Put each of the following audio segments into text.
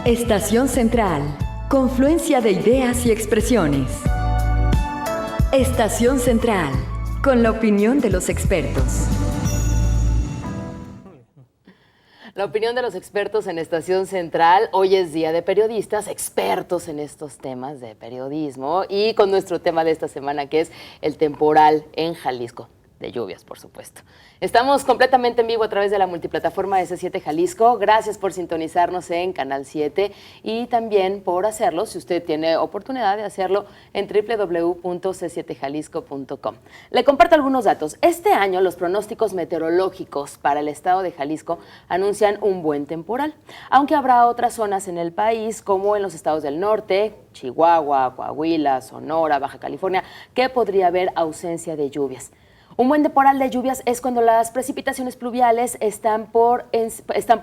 Estación Central, confluencia de ideas y expresiones. Estación Central, con la opinión de los expertos. La opinión de los expertos en Estación Central. Hoy es día de periodistas expertos en estos temas de periodismo y con nuestro tema de esta semana, que es el temporal en Jalisco. De lluvias, por supuesto. Estamos completamente en vivo a través de la multiplataforma S7 Jalisco. Gracias por sintonizarnos en Canal 7 y también por hacerlo, si usted tiene oportunidad de hacerlo, en www.c7jalisco.com. Le comparto algunos datos. Este año los pronósticos meteorológicos para el estado de Jalisco anuncian un buen temporal, aunque habrá otras zonas en el país, como en los estados del norte, Chihuahua, Coahuila, Sonora, Baja California, que podría haber ausencia de lluvias. Un buen temporal de lluvias es cuando las precipitaciones pluviales están por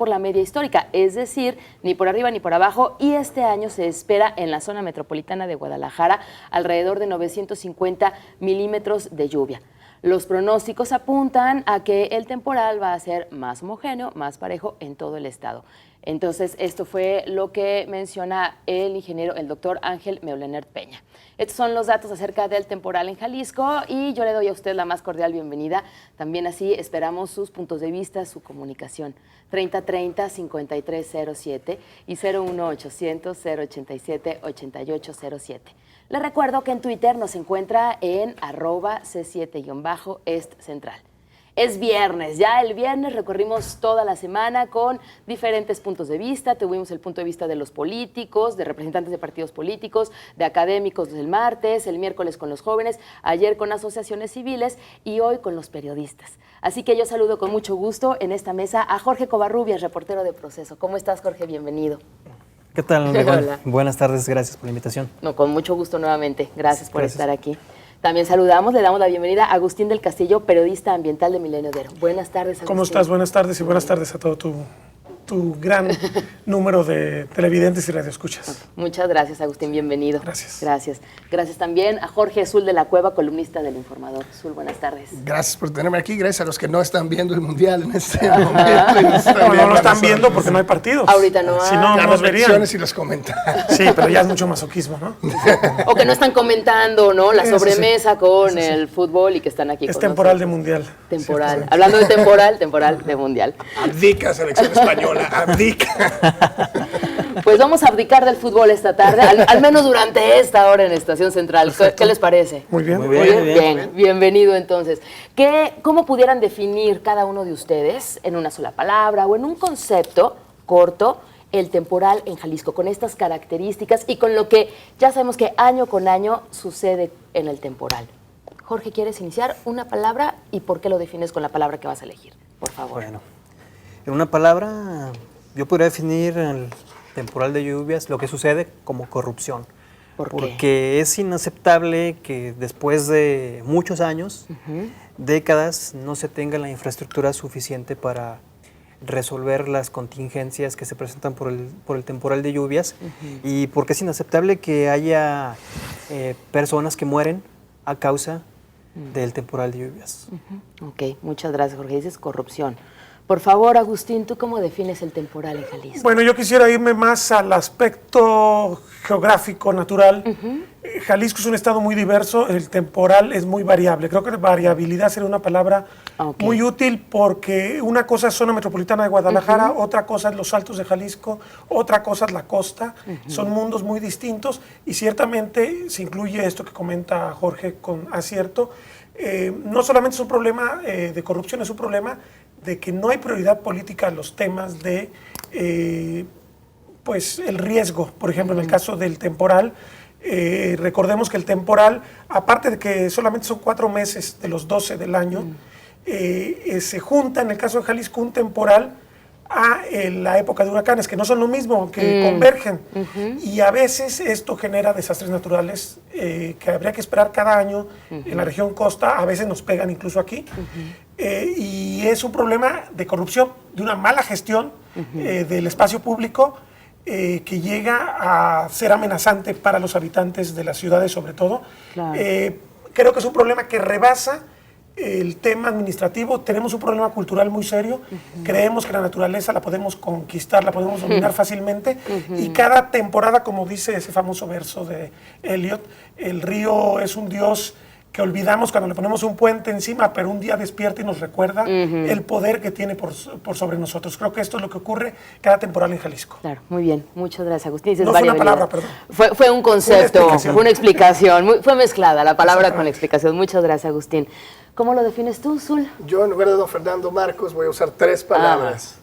la media histórica, es decir, ni por arriba ni por abajo, y este año se espera en la zona metropolitana de Guadalajara alrededor de 950 milímetros de lluvia. Los pronósticos apuntan a que el temporal va a ser más homogéneo, más parejo en todo el estado. Entonces, esto fue lo que menciona el doctor Ángel Meulenert Peña. Estos son los datos acerca del temporal en Jalisco y yo le doy a usted la más cordial bienvenida. También así esperamos sus puntos de vista, su comunicación. 3030-5307 y 01800-087-8807. Le recuerdo que en Twitter nos encuentra en @C7-EstCentral. Es viernes, ya el viernes recorrimos toda la semana con diferentes puntos de vista. Tuvimos el punto de vista de los políticos, de representantes de partidos políticos, de académicos el martes, el miércoles con los jóvenes, ayer con asociaciones civiles y hoy con los periodistas. Así que yo saludo con mucho gusto en esta mesa a Jorge Covarrubias, reportero de Proceso. ¿Cómo estás, Jorge? Bienvenido. ¿Qué tal? Hola. Buenas tardes, gracias por la invitación. No, con mucho gusto nuevamente. Gracias por estar aquí. También le damos la bienvenida a Agustín del Castillo, periodista ambiental de Milenio Dero. Buenas tardes, Agustín. ¿Cómo estás? Buenas tardes y buenas tardes a todo tu gran número de televidentes y radioescuchas. Okay. Muchas gracias, Agustín, bienvenido. Gracias. Gracias. Gracias también a Jorge Azul de la Cueva, columnista del Informador. Azul, buenas tardes. Gracias por tenerme aquí, gracias a los que no están viendo el Mundial en este momento. No lo están viendo porque no hay partidos. Ahorita no hay. Si no, no los verían. Y los comentarios. Sí, pero ya es mucho masoquismo, ¿no? O que no están comentando, ¿no? La sobremesa con el fútbol y que están aquí es con temporal nosotros. de Mundial. Temporal. Hablando de temporal de Mundial. Abdica, selección española, abdica. Pues vamos a abdicar del fútbol esta tarde, al menos durante esta hora en Estación Central. ¿Qué les parece? Muy bien. Muy bien. Bienvenido entonces. ¿Cómo pudieran definir cada uno de ustedes en una sola palabra o en un concepto corto el temporal en Jalisco, con estas características y con lo que ya sabemos que año con año sucede en el temporal? Jorge, ¿quieres iniciar una palabra y por qué lo defines con la palabra que vas a elegir? Por favor. Bueno, en una palabra yo podría definir el temporal de lluvias, lo que sucede como corrupción. ¿Por qué? Porque es inaceptable que después de muchos años, décadas, no se tenga la infraestructura suficiente para resolver las contingencias que se presentan por el temporal de lluvias y porque es inaceptable que haya personas que mueren a causa del temporal de lluvias. Ok, muchas gracias, Jorge. Dices corrupción. Por favor, Agustín, ¿tú cómo defines el temporal en Jalisco? Bueno, yo quisiera irme más al aspecto geográfico, natural. Jalisco es un estado muy diverso, el temporal es muy variable. Creo que variabilidad sería una palabra muy útil porque una cosa es zona metropolitana de Guadalajara, otra cosa es los Altos de Jalisco, otra cosa es la costa. Son mundos muy distintos y ciertamente se incluye esto que comenta Jorge con acierto. No solamente es un problema de corrupción, es un problema de que no hay prioridad política a los temas de pues el riesgo. Por ejemplo, en el caso del temporal, recordemos que el temporal, aparte de que solamente son 4 meses de los 12 del año, se junta, en el caso de Jalisco, un temporal a la época de huracanes, que no son lo mismo, que convergen. Y a veces esto genera desastres naturales que habría que esperar cada año en la región costa, a veces nos pegan incluso aquí. Y es un problema de corrupción, de una mala gestión del espacio público que llega a ser amenazante para los habitantes de las ciudades sobre todo. Claro. Creo que es un problema que rebasa el tema administrativo, tenemos un problema cultural muy serio. Creemos que la naturaleza la podemos conquistar, la podemos dominar fácilmente. Y cada temporada, como dice ese famoso verso de Eliot, el río es un dios que olvidamos cuando le ponemos un puente encima, pero un día despierta y nos recuerda el poder que tiene por sobre nosotros. Creo que esto es lo que ocurre cada temporada en Jalisco. Claro, muy bien. Muchas gracias, Agustín. Dices No fue una varias palabra, veces. perdón. Fue un concepto, explicación. una explicación. Fue mezclada la palabra con la explicación. Muchas gracias, Agustín. ¿Cómo lo defines tú, Zul? Yo, en lugar de don Fernando Marcos, voy a usar 3 palabras.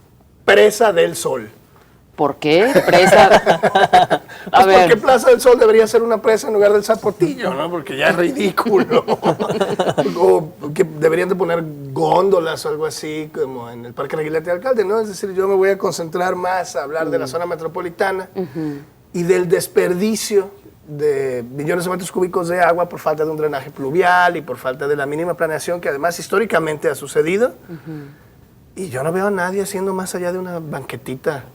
Presa del Sol. ¿Por qué? Presa. Pues porque Plaza del Sol debería ser una presa en lugar del Zapotillo, ¿no? Porque ya es ridículo. O que deberían de poner góndolas o algo así, como en el Parque Reguilete de Alcalde, ¿no? Es decir, yo me voy a concentrar más a hablar de la zona metropolitana y del desperdicio de millones de metros cúbicos de agua por falta de un drenaje pluvial y por falta de la mínima planeación que además históricamente ha sucedido. Y yo no veo a nadie haciendo más allá de una banquetita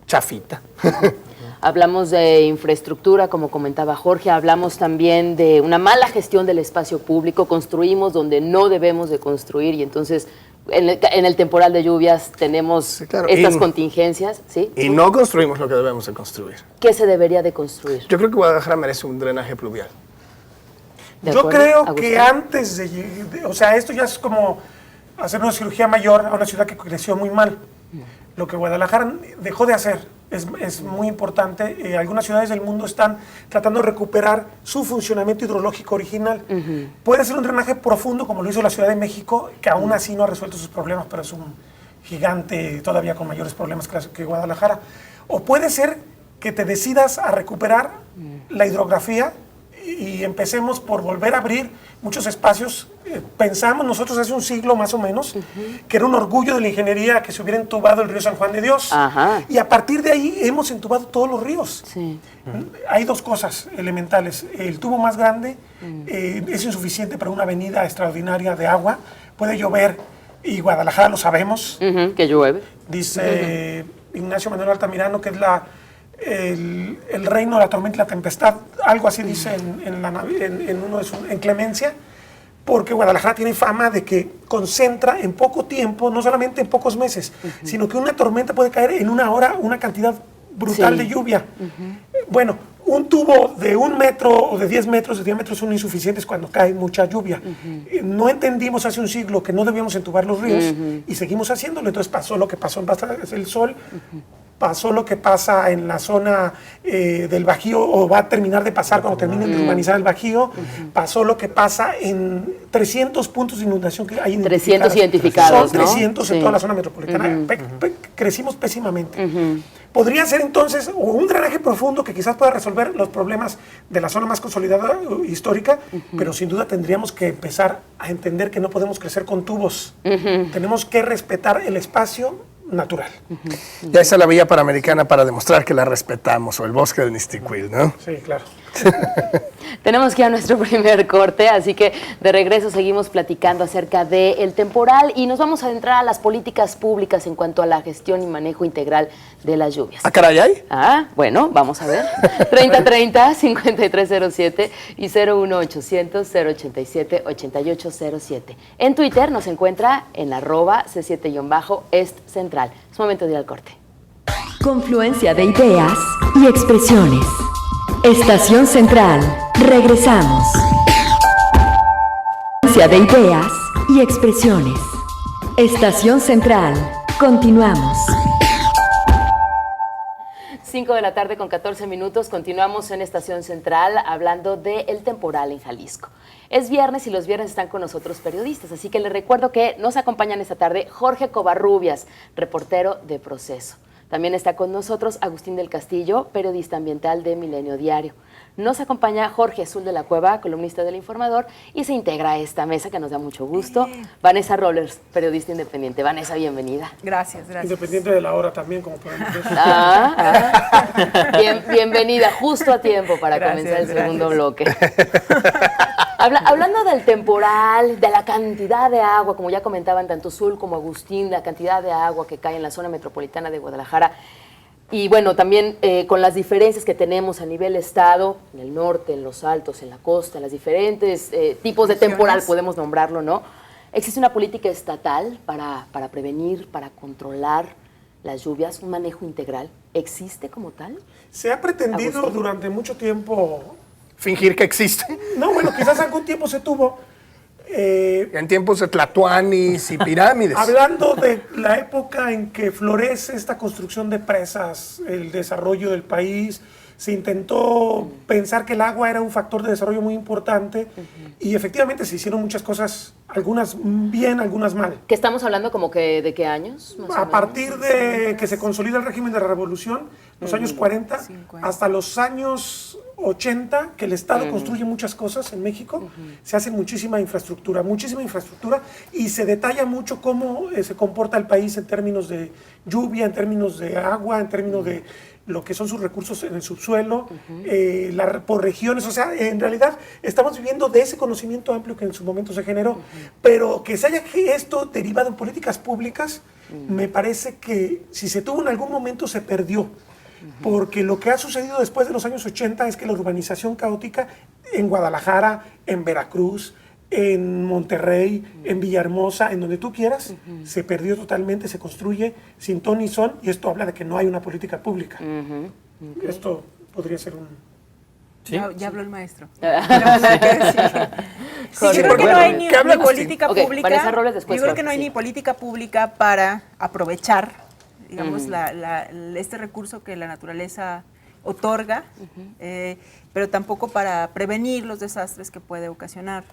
chafita. Hablamos de infraestructura, como comentaba Jorge, hablamos también de una mala gestión del espacio público, construimos donde no debemos de construir y entonces en el temporal de lluvias tenemos Sí, claro. estas contingencias, ¿sí? Y no construimos lo que debemos de construir. ¿Qué se debería de construir? Yo creo que Guadalajara merece un drenaje pluvial. ¿De Yo acuerdo, creo Agustín? que antes o sea, esto ya es como hacer una cirugía mayor a una ciudad que creció muy mal. Lo que Guadalajara dejó de hacer es muy importante. Algunas ciudades del mundo están tratando de recuperar su funcionamiento hidrológico original. Puede ser un drenaje profundo, como lo hizo la Ciudad de México, que aún así no ha resuelto sus problemas, pero es un gigante todavía con mayores problemas que Guadalajara. O puede ser que te decidas a recuperar la hidrografía y empecemos por volver a abrir muchos espacios. Pensamos nosotros hace un siglo más o menos que era un orgullo de la ingeniería que se hubiera entubado el río San Juan de Dios. Ajá. Y a partir de ahí hemos entubado todos los ríos. Sí. Hay 2 cosas elementales. El tubo más grande es insuficiente para una avenida extraordinaria de agua. Puede llover y Guadalajara lo sabemos. Que llueve. Dice Ignacio Manuel Altamirano que es el reino de la tormenta y la tempestad, algo así dice en Clemencia, porque Guadalajara tiene fama de que concentra en poco tiempo, no solamente en pocos meses, sino que una tormenta puede caer en una hora una cantidad brutal de lluvia. Bueno, un tubo de 1 metro o de 10 metros de diámetro son insuficientes cuando cae mucha lluvia. No entendimos hace un siglo que no debíamos entubar los ríos y seguimos haciéndolo. Entonces pasó lo que pasó en Plaza del Sol, pasó lo que pasa en la zona del Bajío, o va a terminar de pasar cuando terminen de urbanizar el Bajío. Pasó lo que pasa en 300 puntos de inundación que hay 300 identificados, Son ¿no? 300 en Sí. toda la zona metropolitana. Crecimos pésimamente. Podría ser entonces o un drenaje profundo que quizás pueda resolver los problemas de la zona más consolidada histórica, pero sin duda tendríamos que empezar a entender que no podemos crecer con tubos. Tenemos que respetar el espacio natural. Ya esa es la Villa Panamericana para demostrar que la respetamos, o el bosque del Nistiquil, ¿no? Sí, claro. Tenemos que ir a nuestro primer corte, así que de regreso seguimos platicando acerca del temporal y nos vamos a adentrar a las políticas públicas en cuanto a la gestión y manejo integral de las lluvias. ¿Ah, caray, hay? Ah, bueno, vamos a ver. 3030-5307 y 01800-087-8807. En Twitter nos encuentra en @C7-Est Central. Es momento de ir al corte. Confluencia de ideas y expresiones. Estación Central. Regresamos. Confluencia de ideas y expresiones. Estación Central. Continuamos. 5 de la tarde con 14 minutos, continuamos en Estación Central hablando del temporal en Jalisco. Es viernes y los viernes están con nosotros periodistas, así que les recuerdo que nos acompañan esta tarde Jorge Covarrubias, reportero de Proceso. También está con nosotros Agustín del Castillo, periodista ambiental de Milenio Diario. Nos acompaña Jorge Azul de la Cueva, columnista del Informador, y se integra a esta mesa que nos da mucho gusto, Vanessa Rollers, periodista independiente. Vanessa, bienvenida. Gracias, gracias. Independiente de la hora también, como podemos ver. Bienvenida, justo a tiempo para Gracias, comenzar el segundo gracias. bloque. Hablando del temporal, de la cantidad de agua, como ya comentaban tanto Zul como Agustín, la cantidad de agua que cae en la zona metropolitana de Guadalajara, Y bueno, también con las diferencias que tenemos a nivel estado, en el norte, en los altos, en la costa, las diferentes tipos de temporal, podemos nombrarlo, ¿no? ¿Existe una política estatal para prevenir, para controlar las lluvias, un manejo integral? ¿Existe como tal? Se ha pretendido durante mucho tiempo... Fingir que existe. No, bueno, quizás algún tiempo se tuvo. En tiempos de tlatoanis y pirámides. Hablando de la época en que florece esta construcción de presas, el desarrollo del país, se intentó pensar que el agua era un factor de desarrollo muy importante y efectivamente se hicieron muchas cosas, algunas bien, algunas mal. ¿Que estamos hablando como que de qué años? Más o A menos? partir de que se consolida el régimen de la Revolución, los años 40, hasta los años 80, que el Estado construye muchas cosas en México, se hace muchísima infraestructura y se detalla mucho cómo se comporta el país en términos de lluvia, en términos de agua, en términos de lo que son sus recursos en el subsuelo, por regiones, o sea, en realidad estamos viviendo de ese conocimiento amplio que en su momento se generó, pero que se haya esto derivado en políticas públicas, me parece que si se tuvo en algún momento se perdió, porque lo que ha sucedido después de los años 80 es que la urbanización caótica en Guadalajara, en Veracruz, en Monterrey, en Villahermosa, en donde tú quieras, se perdió totalmente, se construye sin ton ni son, y esto habla de que no hay una política pública. Esto podría ser un... ¿Sí? Ya habló el maestro. Sí, yo creo que no hay ni política Ok, pública. Vanessa Robles, después Yo creo que no Jorge, hay sí. ni política pública para aprovechar, digamos, este recurso que la naturaleza otorga, pero tampoco para prevenir los desastres que puede ocasionar.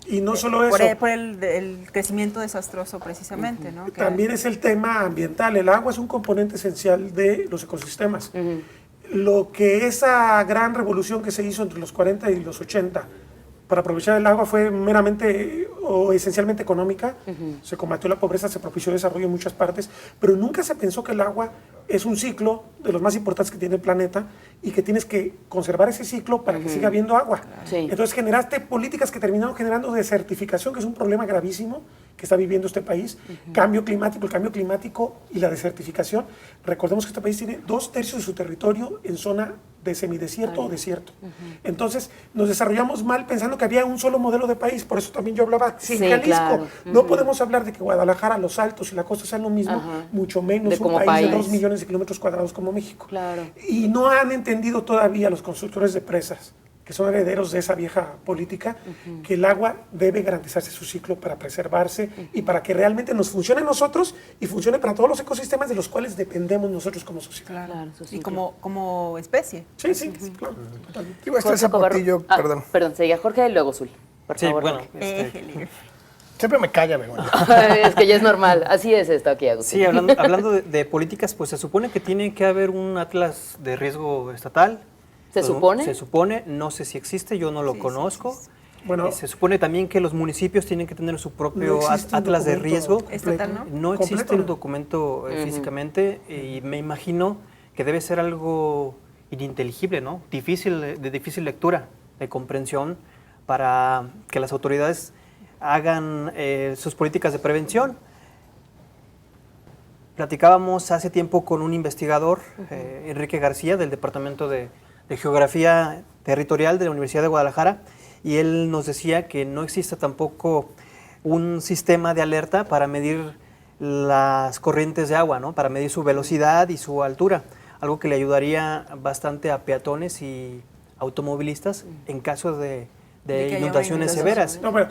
Y no solo eso. Por el crecimiento desastroso precisamente, ¿no? También es el tema ambiental. El agua es un componente esencial de los ecosistemas. Lo que esa gran revolución que se hizo entre los 40 y los 80 para aprovechar el agua fue meramente o esencialmente económica. Se combatió la pobreza, se propició desarrollo en muchas partes, pero nunca se pensó que el agua es un ciclo de los más importantes que tiene el planeta y que tienes que conservar ese ciclo para que siga habiendo agua. Sí. Entonces generaste políticas que terminaron generando desertificación, que es un problema gravísimo que está viviendo este país. Cambio climático, el cambio climático y la desertificación. Recordemos que este país tiene 2/3 de su territorio en zona de semidesierto o desierto. Entonces nos desarrollamos mal pensando que había un solo modelo de país. Por eso también yo hablaba, si en Sí, Jalisco claro. no podemos hablar de que Guadalajara, los Altos y la costa sean lo mismo, mucho menos De un como país de país. 2 millones de kilómetros cuadrados como México. Claro. Y no han entendido todavía los constructores de presas, que son herederos de esa vieja política, que el agua debe garantizarse su ciclo para preservarse y para que realmente nos funcione a nosotros y funcione para todos los ecosistemas de los cuales dependemos nosotros como sociedad. Claro, su Y ciclo. como especie. Sí, sí, claro, totalmente. Iba a estar Jorge Covarro. Zapotillo, Ah, perdón, seguía Jorge y luego Zul. Por Sí, favor, bueno, Jorge. Siempre me calla, Begoña. Es que ya es normal, así es esto aquí, Agustín. Sí, hablando de políticas, pues se supone que tiene que haber un atlas de riesgo estatal. ¿Se supone? Se supone, no sé si existe, yo no lo conozco. Bueno, Se supone también que los municipios tienen que tener su propio No existe un atlas de documento riesgo. estatal, ¿no? No existe Completo, un ¿no? documento físicamente y me imagino que debe ser algo ininteligible, ¿no? De difícil lectura, de comprensión, para que las autoridades hagan sus políticas de prevención. Platicábamos hace tiempo con un investigador, Enrique García, del Departamento de Geografía Territorial de la Universidad de Guadalajara, y él nos decía que no existe tampoco un sistema de alerta para medir las corrientes de agua, ¿no? Para medir su velocidad y su altura, algo que le ayudaría bastante a peatones y automovilistas en caso de que haya una inundaciones inundación. severas. No, pero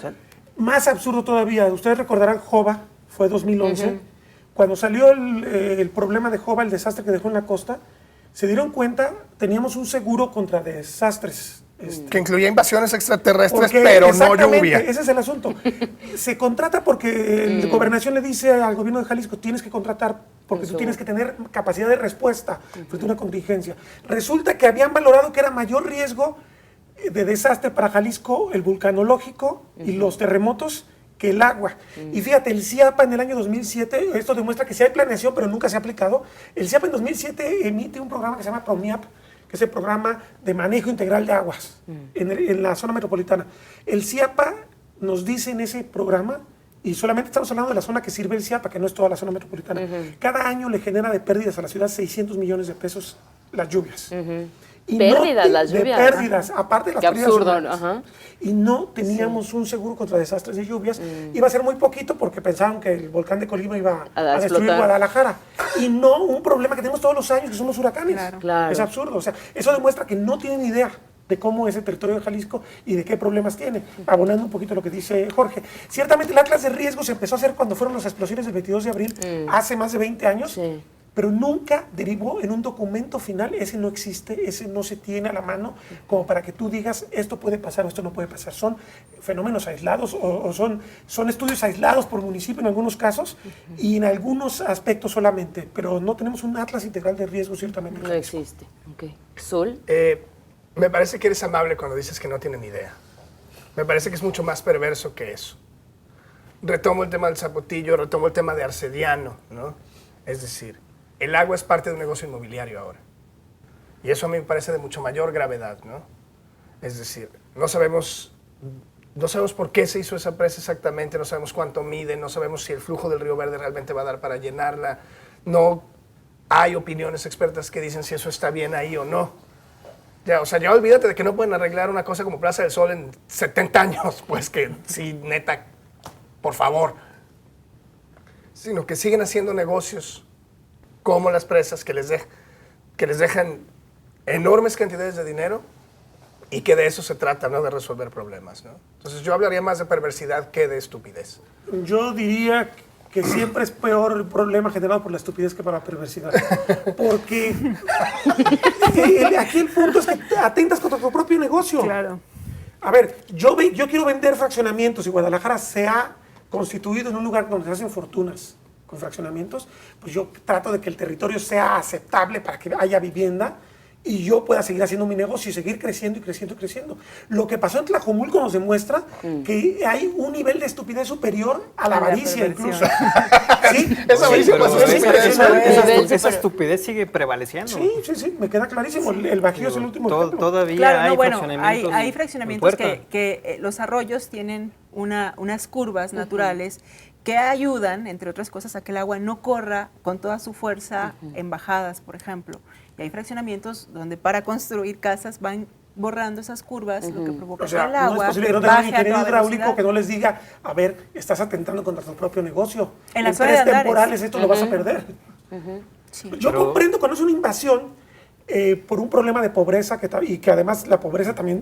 más absurdo todavía, ustedes recordarán Jova, fue 2011, cuando salió el problema de Jova, el desastre que dejó en la costa, se dieron cuenta, teníamos un seguro contra desastres. Que incluía invasiones extraterrestres, Porque pero no exactamente, lluvia. ese es el asunto. Se contrata porque la gobernación le dice al gobierno de Jalisco, tienes que contratar porque tú tienes que tener capacidad de respuesta frente a una contingencia. Resulta que habían valorado que era mayor riesgo de desastre para Jalisco el vulcanológico y los terremotos que el agua. Y fíjate, el CIAPA en el año 2007, esto demuestra que sí hay planeación, pero nunca se ha aplicado. El CIAPA en 2007 emite un programa que se llama PROMIAP, que es el programa de manejo integral de aguas en la zona metropolitana. El CIAPA nos dice en ese programa y solamente estamos hablando de la zona que sirve el CIAPA, que no es toda la zona metropolitana, cada año le genera de pérdidas a la ciudad 600 millones de pesos las lluvias. Y Pérdidas, las lluvias. De pérdidas, aparte de las Qué pérdidas absurdo, humanas. ajá. Y no teníamos un seguro contra desastres de lluvias. Iba a ser muy poquito porque pensaban que el volcán de Colima iba a destruir explotar. Guadalajara. Y no un problema que tenemos todos los años, que son los huracanes. Claro. Es absurdo. O sea, eso demuestra que no tienen idea de cómo es el territorio de Jalisco y de qué problemas tiene, abonando un poquito lo que dice Jorge. Ciertamente el Atlas de Riesgo se empezó a hacer cuando fueron las explosiones del 22 de abril, hace más de 20 años, Sí. pero nunca derivó en un documento final. Ese no existe, ese no se tiene a la mano como para que tú digas esto puede pasar o esto no puede pasar. Son fenómenos aislados o son estudios aislados por municipio en algunos casos y en algunos aspectos solamente, pero no tenemos un atlas integral de riesgo ciertamente. No existe. Ok. Zul. Me parece que eres amable cuando dices que no tienen idea. Me parece que es mucho más perverso que eso. Retomo el tema del Zapotillo, retomo el tema de Arcediano, ¿no? Es decir, el agua es parte de un negocio inmobiliario ahora. Y eso a mí me parece de mucho mayor gravedad, ¿no? Es decir, no sabemos por qué se hizo esa presa exactamente, no sabemos cuánto mide, no sabemos si el flujo del Río Verde realmente va a dar para llenarla. No hay opiniones expertas que dicen si eso está bien ahí o no. Ya, o sea, ya olvídate de que no pueden arreglar una cosa como Plaza del Sol en 70 años, pues que sí, neta, por favor. Sino que siguen haciendo negocios como las presas que les dejan enormes cantidades de dinero y que de eso se trata, ¿no? De resolver problemas, ¿no? Entonces yo hablaría más de perversidad que de estupidez. Yo diría que siempre es peor el problema generado por la estupidez que por la perversidad. Porque aquí el punto es que atentas contra tu propio negocio. Claro. A ver, yo quiero vender fraccionamientos y Guadalajara se ha constituido en un lugar donde se hacen fortunas con fraccionamientos, pues yo trato de que el territorio sea aceptable para que haya vivienda y yo pueda seguir haciendo mi negocio y seguir creciendo y creciendo y creciendo. Lo que pasó en Tlajomulco nos demuestra que hay un nivel de estupidez superior a la avaricia incluso. ¿Sí? Esa avaricia pasó, es impresionante. Esa estupidez sigue prevaleciendo. Sí, me queda clarísimo. El Bajío es el último ejemplo. Todavía Claro, hay no, bueno, fraccionamientos. hay fraccionamientos que los arroyos tienen unas curvas naturales que ayudan, entre otras cosas, a que el agua no corra con toda su fuerza en bajadas, por ejemplo. Y hay fraccionamientos donde para construir casas van borrando esas curvas, lo que provoca O sea, que el agua no es posible que no tenga un baje a ingeniero toda hidráulico velocidad. que no les diga, a ver, estás atentando contra tu propio negocio. En la En zona 3 de Andares. temporales esto lo vas a perder. Sí. Yo comprendo cuando es una invasión por un problema de pobreza y que además la pobreza también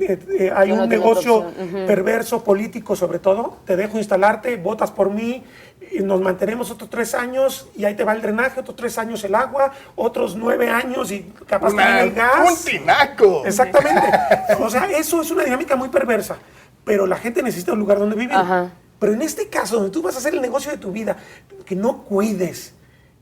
hay Yo no un tengo negocio otra opción. perverso, político sobre todo. Te dejo instalarte, votas por mí, y nos mantenemos otros 3 años y ahí te va el drenaje, otros 3 años el agua, otros 9 años y capaz también el gas. ¡Un tinaco! Exactamente. O sea, eso es una dinámica muy perversa, pero la gente necesita un lugar donde vivir. Ajá. Pero en este caso, donde tú vas a hacer el negocio de tu vida, que no cuides,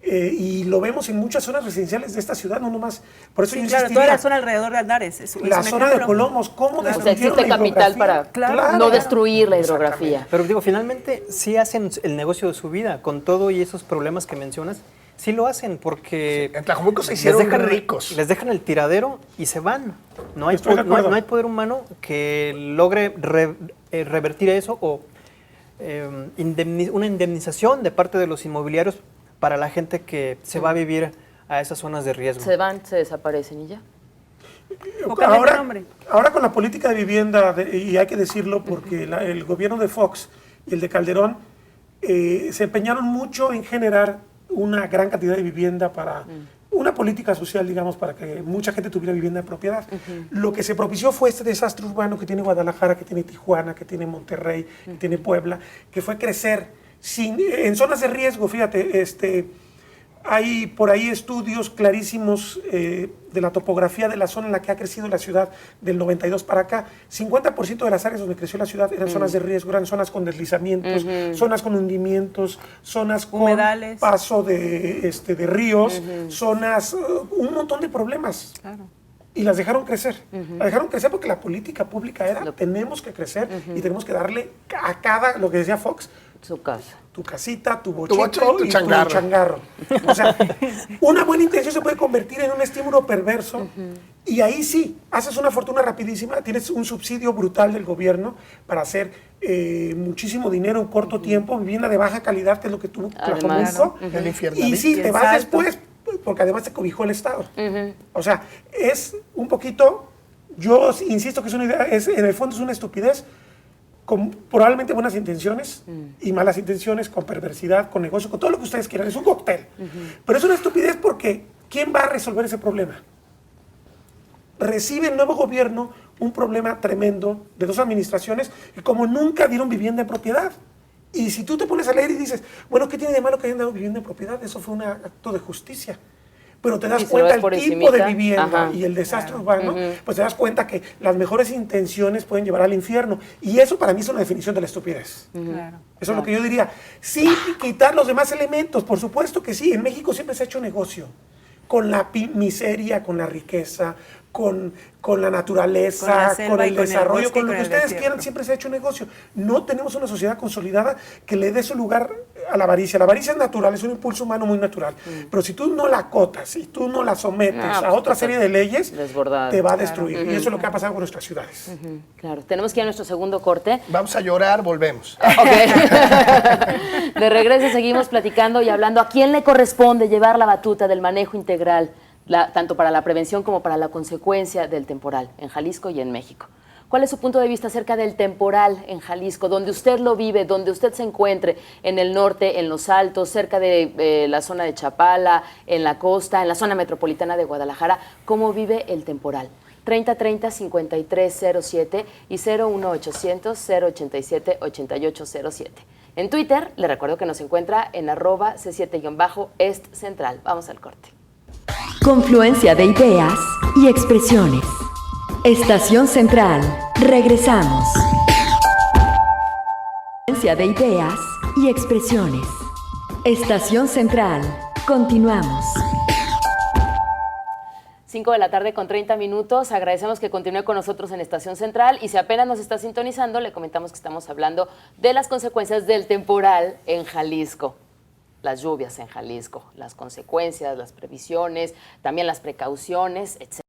y lo vemos en muchas zonas residenciales de esta ciudad, no nomás. Por eso Sí, yo claro, insistiría, toda la zona alrededor de Andares. Es la un zona de ejemplo. Colomos, cómo O sea, destruyeron existe la capital para hidrografía. Claro, no destruir la hidrografía. Pero digo, finalmente sí hacen el negocio de su vida, con todo y esos problemas que mencionas, sí lo hacen porque En Tlajomulco se hicieron ricos. les dejan el tiradero y se van. No hay, Estoy de acuerdo. no hay poder humano que logre revertir eso o una indemnización de parte de los inmobiliarios para la gente que se va a vivir a esas zonas de riesgo. Se van, se desaparecen y ya. O cambian de Ahora, nombre. ahora con la política de vivienda, y hay que decirlo porque el gobierno de Fox y el de Calderón se empeñaron mucho en generar una gran cantidad de vivienda para una política social, digamos, para que mucha gente tuviera vivienda de propiedad. Lo que se propició fue este desastre urbano que tiene Guadalajara, que tiene Tijuana, que tiene Monterrey, que tiene Puebla, que fue crecer en zonas de riesgo. Fíjate, hay por ahí estudios clarísimos de la topografía de la zona en la que ha crecido la ciudad del 92 para acá. 50% de las áreas donde creció la ciudad eran zonas de riesgo, eran zonas con deslizamientos, zonas con hundimientos, zonas con Humedales. paso de ríos, zonas, un montón de problemas. Claro. Y las dejaron crecer. Las dejaron crecer porque la política pública era, tenemos que crecer y tenemos que darle a cada, lo que decía Fox, Su casa. Tu casita, tu bochito bocho y tu y changarro. tu changarro. O sea, una buena intención se puede convertir en un estímulo perverso y ahí sí, haces una fortuna rapidísima, tienes un subsidio brutal del gobierno para hacer muchísimo dinero en corto tiempo, vivienda de baja calidad, que es lo que tú Además, Tlajomulco, El infierno. y sí, Y te el vas salto. después, porque además te cobijó el Estado. O sea, es un poquito, yo insisto que es una idea, en el fondo es una estupidez, con probablemente buenas intenciones y malas intenciones, con perversidad, con negocio, con todo lo que ustedes quieran. Es un cóctel. Pero es una estupidez porque ¿quién va a resolver ese problema? Recibe el nuevo gobierno un problema tremendo de dos administraciones que como nunca dieron vivienda en propiedad. Y si tú te pones a leer y dices, bueno, ¿qué tiene de malo que hayan dado vivienda en propiedad? Eso fue un acto de justicia. Pero te das Y si lo cuenta ves el por tipo encimita, de vivienda ajá. y el desastre urbano, pues te das cuenta que las mejores intenciones pueden llevar al infierno. Y eso para mí es una definición de la estupidez. Claro. Eso es lo que yo diría. Sí, quitar los demás elementos, por supuesto que sí. En México siempre se ha hecho negocio con la miseria, con la riqueza, con la naturaleza, Con la selva con y el con el desarrollo, bosque y con lo con que el ustedes desierto. quieran, siempre se ha hecho negocio. No tenemos una sociedad consolidada que le dé su lugar a la avaricia. La avaricia es natural, es un impulso humano muy natural. Pero si tú no la acotas, si tú no la sometes Ah, a pues, otra está serie de leyes, desbordada. te va a destruir. Y eso es lo que ha pasado con nuestras ciudades. Claro, tenemos que ir a nuestro segundo corte. Vamos a llorar, volvemos. Ok. De regreso seguimos platicando y hablando a quién le corresponde llevar la batuta del manejo integral, tanto para la prevención como para la consecuencia del temporal en Jalisco y en México. ¿Cuál es su punto de vista acerca del temporal en Jalisco, donde usted lo vive, donde usted se encuentre, en el norte, en los altos, cerca de la zona de Chapala, en la costa, en la zona metropolitana de Guadalajara? ¿Cómo vive el temporal? 3030-5307 y 01800-087-8807. En Twitter, le recuerdo que nos encuentra en @C7-Est Central. Vamos al corte. Confluencia de ideas y expresiones. Estación Central. Regresamos. Confluencia de ideas y expresiones. Estación Central. Continuamos. 5 de la tarde con 30 minutos. Agradecemos que continúe con nosotros en Estación Central y si apenas nos está sintonizando, le comentamos que estamos hablando de las consecuencias del temporal en Jalisco. Las lluvias en Jalisco, las consecuencias, las previsiones, también las precauciones, etc.